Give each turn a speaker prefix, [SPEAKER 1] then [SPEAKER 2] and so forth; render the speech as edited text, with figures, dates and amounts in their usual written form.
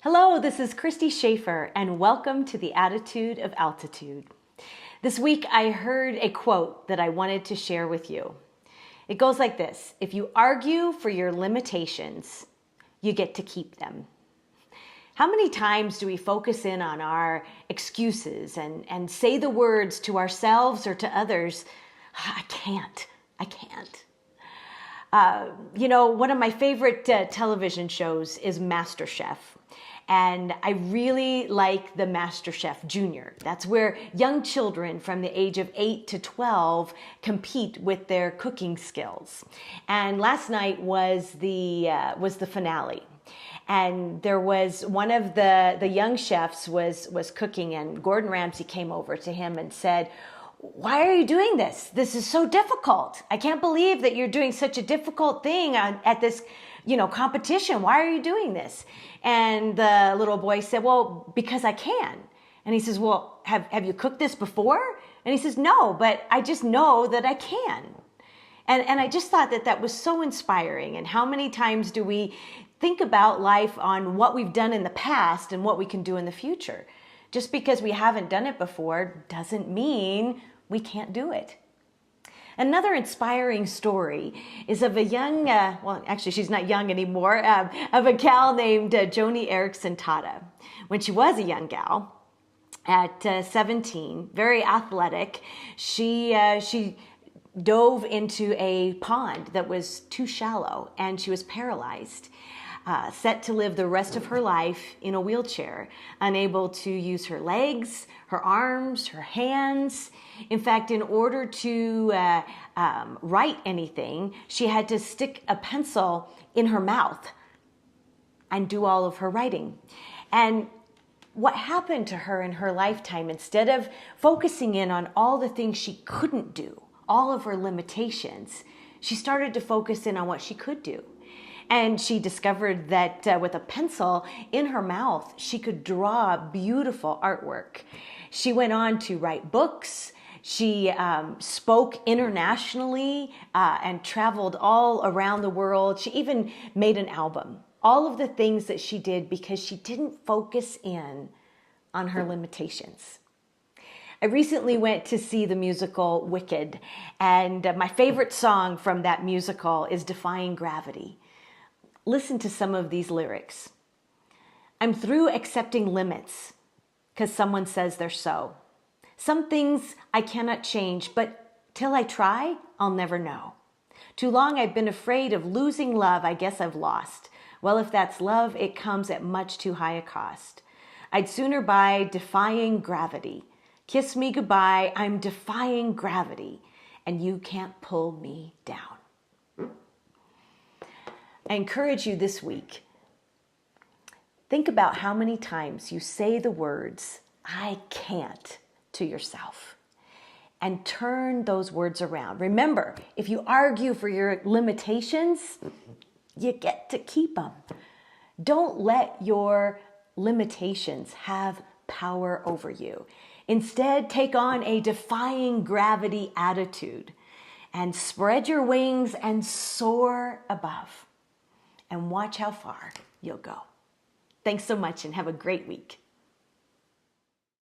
[SPEAKER 1] Hello, this is Christy Schaefer, and welcome to the Attitude of Altitude. This week I heard a quote that I wanted to share with you. It goes like this: if you argue for your limitations, you get to keep them. How many times do we focus in on our excuses and say the words to ourselves or to others, I can't. One of my favorite television shows is MasterChef. And I really like the MasterChef Junior. That's where young children from the age of 8 to 12 compete with their cooking skills. And last night was the finale. And there was one of the young chefs was cooking, and Gordon Ramsay came over to him and said, "Why are you doing this? This is so difficult. I can't believe that you're doing such a difficult thing at this, competition. Why are you doing this?" And the little boy said, "Well, because I can." And he says, "Well, have you cooked this before?" And he says, "No, but I just know that I can." And I just thought that was so inspiring. And how many times do we think about life on what we've done in the past and what we can do in the future? Just because we haven't done it before doesn't mean we can't do it. Another inspiring story is of a young, actually she's not young anymore, of a gal named Joni Eareckson Tada. When she was a young gal, at 17, very athletic, she dove into a pond that was too shallow, and she was paralyzed. Set to live the rest of her life in a wheelchair, unable to use her legs, her arms, her hands. In fact, in order to write anything, she had to stick a pencil in her mouth and do all of her writing. And what happened to her in her lifetime, instead of focusing in on all the things she couldn't do, all of her limitations, she started to focus in on what she could do. And she discovered that with a pencil in her mouth, she could draw beautiful artwork. She went on to write books. She spoke internationally and traveled all around the world. She even made an album. All of the things that she did because she didn't focus in on her limitations. I recently went to see the musical Wicked, and my favorite song from that musical is Defying Gravity. Listen to some of these lyrics. "I'm through accepting limits because someone says they're so. Some things I cannot change, but till I try, I'll never know. Too long I've been afraid of losing love, I guess I've lost. Well, if that's love, it comes at much too high a cost. I'd sooner buy defying gravity. Kiss me goodbye, I'm defying gravity, and you can't pull me down." I encourage you this week, think about how many times you say the words, "I can't," to yourself, and turn those words around. Remember, if you argue for your limitations, you get to keep them. Don't let your limitations have power over you. Instead, take on a defying gravity attitude and spread your wings and soar above. And watch how far you'll go. Thanks so much and have a great week.